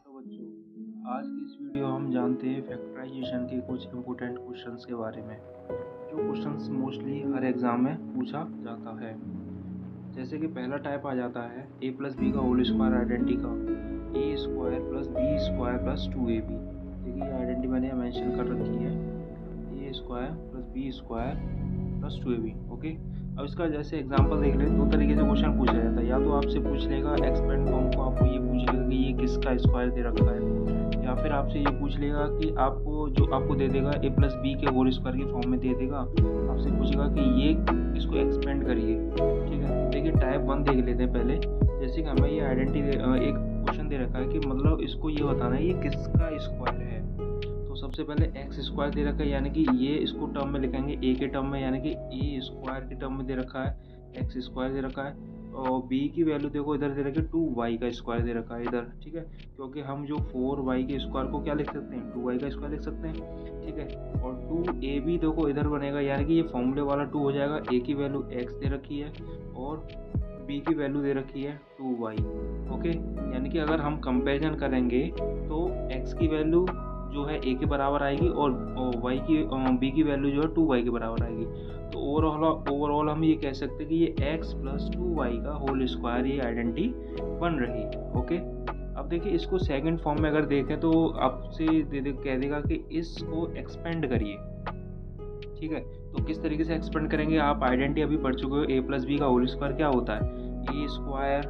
Hello बच्चों, आज की इस वीडियो हम जानते हैं फैक्टराइजेशन के कुछ इम्पोर्टेंट क्वेश्चंस के बारे में, जो क्वेश्चंस मोस्टली हर एग्ज़ाम में पूछा जाता है। जैसे कि पहला टाइप आ जाता है ए प्लस बी का होल स्क्वायर आइडेंटिटी का, A square plus B square plus 2ab। देखिए ये आइडेंटिटी मैंने मेंशन कर रखी है, A square plus B square plus 2ab। Okay, अब इसका जैसे एग्जांपल देख लें, दो तरीके से क्वेश्चन पूछा जाता है। या तो आपसे पूछ लेगा एक्सपेंड फॉर्म को, आपको ये पूछ लेगा कि ये किसका स्क्वायर दे रखा है, या फिर आपसे ये पूछ लेगा कि आपको दे देगा ए प्लस बी के होल स्क्वायर की फॉर्म में दे देगा, आपसे पूछेगा कि ये इसको एक्सपेंड करिए। ठीक है, तो देखिए टाइप 1 देख लेते हैं पहले। जैसे कि हमें ये आइडेंटिटी एक क्वेश्चन दे रखा है कि मतलब इसको ये बताना है ये किसका स्क्वायर है। तो सबसे पहले एक्स स्क्वायर दे रखा है, यानी कि ये इसको टर्म में लिखेंगे ए के टर्म में, यानी कि ए स्क्वायर के टर्म में दे रखा है, एक्स स्क्वायर दे रखा है। और बी की वैल्यू देखो इधर दे रखी है 2y का स्क्वायर दे रखा है इधर। ठीक है, क्योंकि हम जो 4y के स्क्वायर को क्या लिख सकते हैं, 2y का स्क्वायर लिख सकते हैं। ठीक है, और 2ab देखो इधर बनेगा, यानी कि ये फॉर्मूले वाला 2 हो जाएगा। ए की वैल्यू x दे रखी है और बी की वैल्यू दे रखी है 2y। ओके, यानी कि अगर हम कंपेरिजन करेंगे तो x की वैल्यू जो है a के बराबर आएगी और b की वैल्यू जो है 2y के बराबर आएगी। तो ओवरऑल हम ये कह सकते हैं कि ये x प्लस 2y का होल स्क्वायर ये आइडेंटिटी बन रही है। ओके, अब देखिए इसको सेकंड फॉर्म में अगर देखें तो आपसे कह देगा कि इसको एक्सपेंड करिए। ठीक है, तो किस तरीके से एक्सपेंड करेंगे, आप आइडेंटिटी अभी पढ़ चुके हो। ए प्लस बी का होल स्क्वायर क्या होता है, A square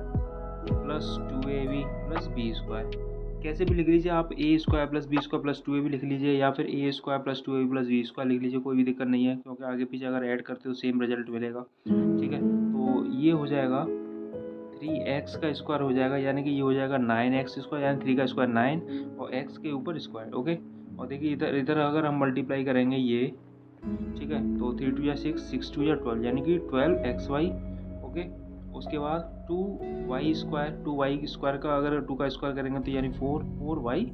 plus 2ab plus B square. कैसे भी लिख लीजिए आप, A square plus B square plus 2ab लिख लीजिए, या फिर A square plus 2ab plus B square लिख लीजिए, कोई भी दिक्कत नहीं है, क्योंकि आगे पीछे अगर ऐड करते हो सेम रिजल्ट मिलेगा। ठीक है, तो ये हो जाएगा 3x का स्क्वायर हो जाएगा, यानी कि ये हो जाएगा 9x स्क्वायर, यानी 3 का स्क्वायर 9 और x के ऊपर स्क्वायर। ओके, और देखिए इधर अगर हम मल्टीप्लाई करेंगे ये, ठीक है, तो 3 2 या 6, 6 2 या 12, यानी कि 12xy। ओके, उसके बाद 2y स्क्वायर, 2y स्क्वायर का अगर 2 का स्क्वायर करेंगे तो यानी 4y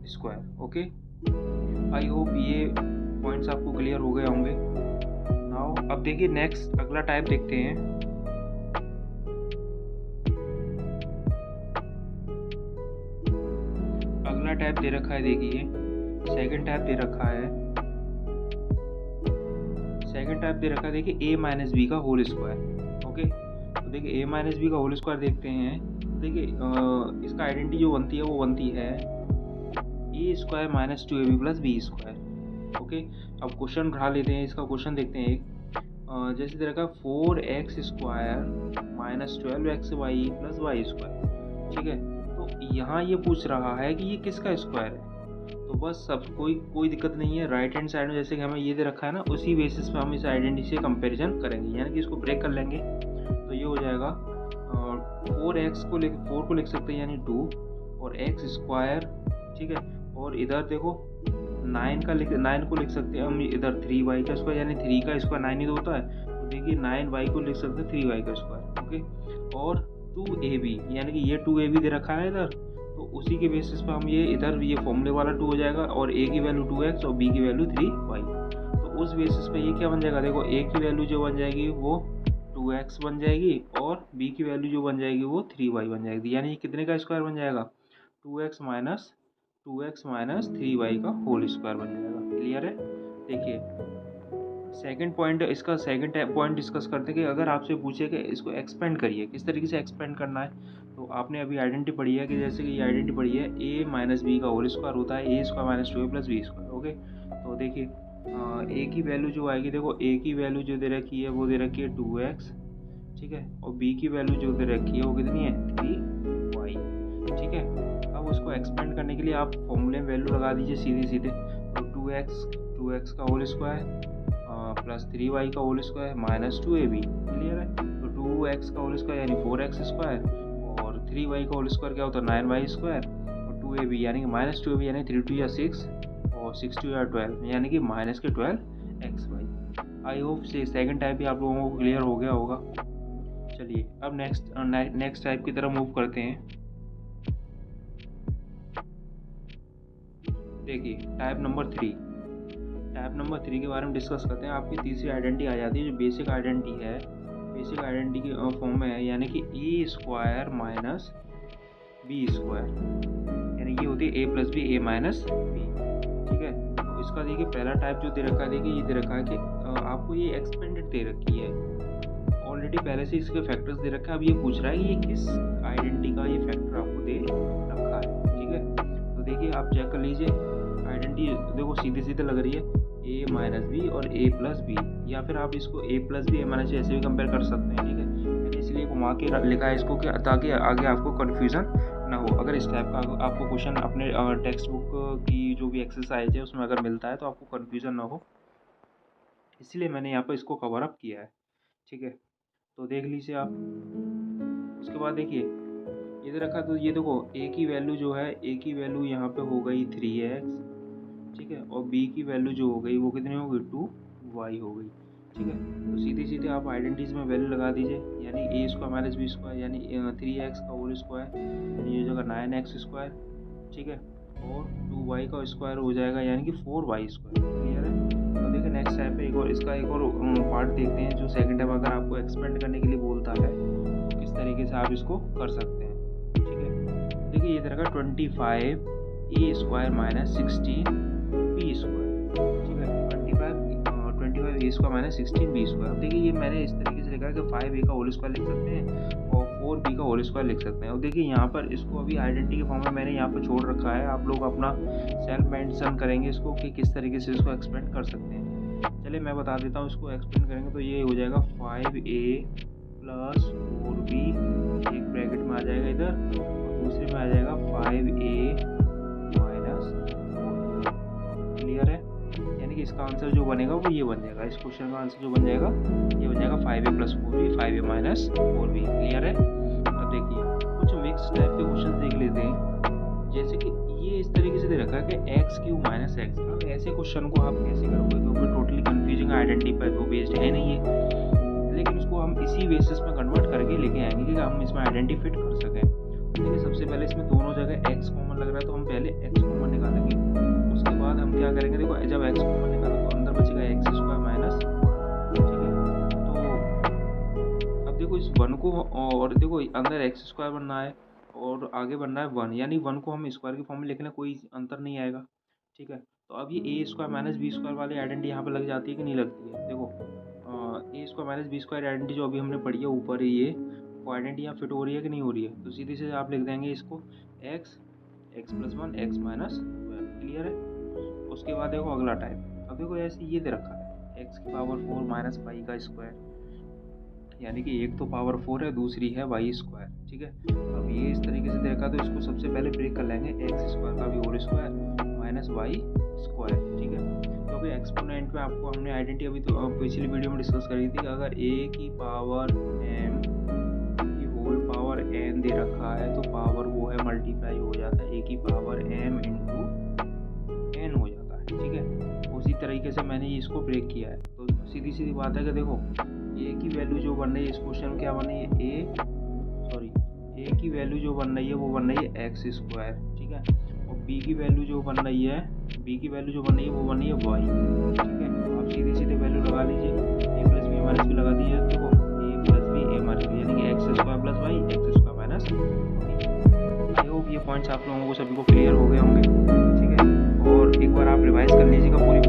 स्क्वायर। ओके, आई होप ये पॉइंट्स आपको क्लियर हो गए होंगे। नाउ अब देखिए नेक्स्ट अगला टाइप देखते हैं। अगला टाइप दे रखा है, देखिए सेकंड टाइप दे रखा है। सेकंड टाइप दे रखा है, देखिए a माइनस बी का होल स्क्वायर। ओके, तो देखिए a माइनस बी का होल स्क्वायर देखते हैं। देखिए इसका आइडेंटिटी जो बनती है वो बनती है A square minus 2ab plus B square. Okay, अब क्वेश्चन बढ़ा लेते हैं, इसका क्वेश्चन देखते हैं एक। जैसे दे रखा है 4x square minus 12xy plus Y square. ठीक है, तो यहाँ ये पूछ रहा है कि ये किसका स्क्वायर है। तो बस सब कोई दिक्कत नहीं है। राइट हैंड साइड में जैसे कि हमें ये दे रखा है ना, उसी बेसिस पे हम इस आइडेंटिटी से कंपैरिजन करेंगे, यानी कि इसको ब्रेक कर लेंगे। तो ये हो जाएगा 4 को लिख सकते हैं यानी 2 और x स्क्वायर। ठीक है, और इधर देखो 9 को लिख सकते हैं हम इधर 3y का स्क्वायर, यानी 3 का स्क्वायर 9 ही तो होता है। तो देखिए 9y को लिख सकते हैं 3y का स्क्वायर। ओके, और 2ab, यानी कि ये 2ab दे रखा है इधर, तो उसी के बेसिस पर हम इधर ये फॉर्मूले वाला 2 हो जाएगा, और a की वैल्यू 2x और b की वैल्यू 3y। तो उस बेसिस पे ये क्या बन जाएगा, देखो a की वैल्यू जो बन जाएगी वो 2x बन जाएगी, और b की वैल्यू जो बन जाएगी वो 3y बन जाएगी, यानी कितने का स्क्वायर बन जाएगा, 2x माइनस 3y का होल स्क्वायर बन जाएगा। क्लियर है। देखिए सेकंड पॉइंट, इसका सेकंड पॉइंट डिस्कस करते हैं कि अगर आपसे पूछे कि इसको एक्सपेंड करिए, किस तरीके से एक्सपेंड करना है। तो आपने अभी आइडेंटिटी पढ़ी है कि जैसे कि ये आइडेंटिटी पढ़ी है a माइनस बी का होल स्क्वायर होता है A square minus 2a plus B square. Okay, तो देखिए a की वैल्यू जो आएगी, देखो a की वैल्यू जो दे रखी है वो दे रखी है 2x। ठीक है, और b की वैल्यू जो दे रखी है वो कितनी है 3y। ठीक है, अब उसको एक्सपेंड करने के लिए आप फॉर्मूले में वैल्यू लगा दीजिए सीधे। तो 2x का होल स्क्वायर प्लस 3y का whole square minus 2ab। Clear है, तो 2x का होल स्क्वायर यानी 4x स्क्वायर, और 3y का होल स्क्वायर क्या होता है 9y स्क्वायर, और 2ab यानी कि माइनस 2ab, यानी 3 2 या 6 और 6 2 या 12, यानी कि माइनस के 12xy। आई होप से सेकंड टाइप भी आप लोगों को क्लियर हो गया होगा। चलिए अब नेक्स्ट टाइप की तरफ मूव करते हैं। देखिए टाइप नंबर 3 के बारे में डिस्कस करते हैं। आपकी तीसरी आइडेंटिटी आ जाती है जो बेसिक आइडेंटिटी है। बेसिक आइडेंटिटी की फॉर्म में है, यानी कि ए स्क्वायर माइनस बी स्क्वायर, यानी यानी ये होती है A plus B A minus B. ठीक है, तो इसका देखिए पहला टाइप जो दे रखा है, देखिए ये दे रखा है कि आपको ये एक्सपेंडेड दे रखी है, ऑलरेडी पहले से इसके फैक्टर्स दे रखा है। अब ये पूछ रहा है कि ये किस आइडेंटिटी का ये फैक्टर आपको दे रखा है। ठीक है, तो देखिए आप चेक कर लीजिए, आइडेंटिटी देखो सीधे सीधे लग रही है, ए माइनस बी और ए प्लस बी, या फिर आप इसको ए plus B A minus B ऐसे भी कंपेयर कर सकते हैं। ठीक है, मैंने इसलिए घुमा के लिखा है इसको कि ताकि आगे आपको कन्फ्यूज़न ना हो। अगर इस टाइप का आपको क्वेश्चन अपने टेक्स्ट बुक की जो भी एक्सरसाइज है उसमें अगर मिलता है तो आपको कन्फ्यूज़न ना हो, इसलिए मैंने यहाँ पर इसको कवर अप किया है। ठीक है, तो देख लीजिए आप। उसके बाद देखिए ये दे रखा, तो ये देखो ए की वैल्यू जो है, ए की वैल्यू यहाँ पे हो गई 3x। ठीक है, और बी की वैल्यू जो हो गई वो कितनी हो गई 2y हो गई। ठीक है, तो सीधे सीधे आप आइडेंटिटीज में वैल्यू लगा दीजिए, यानी ए स्क्वायर माइनस बी स्क्वायर यानी 3x का होल स्क्वायर यानी ये जगह 9x स्क्वायर। ठीक है, और 2y का स्क्वायर हो जाएगा यानी कि 4y स्क्वायर। क्लियर है? तो देखिए नेक्स्ट टाइप पे एक और इसका एक और पार्ट देखते हैं, जो सेकंड टाइप अगर आपको एक्सपेंड करने के लिए बोलता है तो किस तरीके से आप इसको कर सकते हैं। ठीक है, देखिए ये तरह का 25 ए स्क्वायर माइनस 16 बी स्क्वायर। ठीक है, 25 ए स्क्वायर माइनस 16 बी स्क्वायर। अब देखिए ये मैंने इस तरीके से लिखा है कि 5 ए का होल स्क्वायर लिख सकते हैं और 4 बी का होल स्क्वायर लिख सकते हैं। और देखिए यहाँ पर इसको अभी आइडेंटिटी के फॉर्म में मैंने यहाँ पर छोड़ रखा है, आप लोग अपना सेल्फ मेंशन करेंगे इसको कि किस तरीके से इसको एक्सपेंड कर सकते हैं। चलिए मैं बता देता हूँ, इसको एक्सपेंड करेंगे तो ये हो जाएगा 5a प्लस 4b, एक ब्रैकेट में आ जाएगा इधर, और दूसरे में आ जाएगा 5a माइनस 4। क्लियर है? यानी कि इसका आंसर जो बनेगा वो ये बन जाएगा, इस क्वेश्चन का आंसर जो बन जाएगा ये बन जाएगा 5a plus 4b, 5a minus 4b। Clear है? अब देखिए कुछ मिक्स टाइप के क्वेश्चन देख लेते हैं, जैसे कि ये इस तरीके से दे रखा है कि एक्स क्यूब माइनस एक्स। अब ऐसे क्वेश्चन को आप कैसे करोगे, क्योंकि टोटली कन्फ्यूजिंग आइडेंटिटी पर तो बेस्ड है नहीं है, लेकिन उसको हम इसी बेसिस में कन्वर्ट करके लेके आएंगे कि हम इसमें आइडेंटिटी फिट कर सकें। देखिए सबसे पहले इसमें दोनों जगह एक्स कॉमन लग रहा है, तो हम पहले एक्स कॉमन निकालेंगे। उसके बाद हम क्या करेंगे, देखो जब एक्स कॉमन निकाला तो अंदर बचेगा एक्स स्क्वायर माइनस। ठीक है, तो अब देखो इस 1 को, और देखो अंदर एक्स स्क्वायर बनना है और आगे बनना है 1, यानी 1 को हम स्क्वायर की फॉर्म में लिखने कोई अंतर नहीं आएगा। ठीक है, तो अब ये ए स्क्वायर माइनस बी स्क्वायर वाली आइडेंटिटी यहाँ पर लग जाती है कि नहीं लगती है। देखो A square minus B square identity जो अभी हमने पढ़ी है ऊपर, ये वो आइडेंटिटी यहाँ फिट हो रही है कि नहीं हो रही है, तो सीधे से आप लिख देंगे इसको x plus 1 x minus 12। Clear है? उसके बाद देखो अगला टाइप, अब देखो ऐसे ये दे रखा है एक्स की पावर 4 माइनस वाई का स्क्वायर, यानी कि एक तो पावर 4 है, दूसरी है वाई स्क्वायर। ठीक है, अब ये इस तरीके से दे रखा, तो इसको सबसे पहले ब्रेक कर लेंगे, एक्स स्क्वायर का भी whole square minus Y square. ठीक है, तो अभी एक्सपोनेंट में आपको हमने आइडेंटिटी अभी तो पिछली वीडियो में डिस्कस करी थी कि अगर ए की पावर m की होल पावर n दे रखा है तो पावर वो है मल्टीप्लाई हो जाता है, ए की पावर m इंटू n हो जाता है। ठीक है, उसी तरीके से मैंने इसको ब्रेक किया है, तो सीधी सीधी बात है कि देखो ए की वैल्यू जो बन रही है इस क्वेश्चन में क्या बन रही है, ए की वैल्यू जो बन रही है वो बन रही है एक्स स्क्वायर। ठीक है, और बी की वैल्यू जो बन रही है वो बन रही है वाई। ठीक है, आप सीधे सीधे वैल्यू लगा लीजिए, A plus B minus B लगा दीजिए, देखो A plus B A minus B यानी कि X square plus Y X square minus Y. I hope ये पॉइंट्स आप लोगों को सभी को क्लियर हो गए होंगे। ठीक है, और एक बार आप रिवाइज कर लीजिएगा पूरी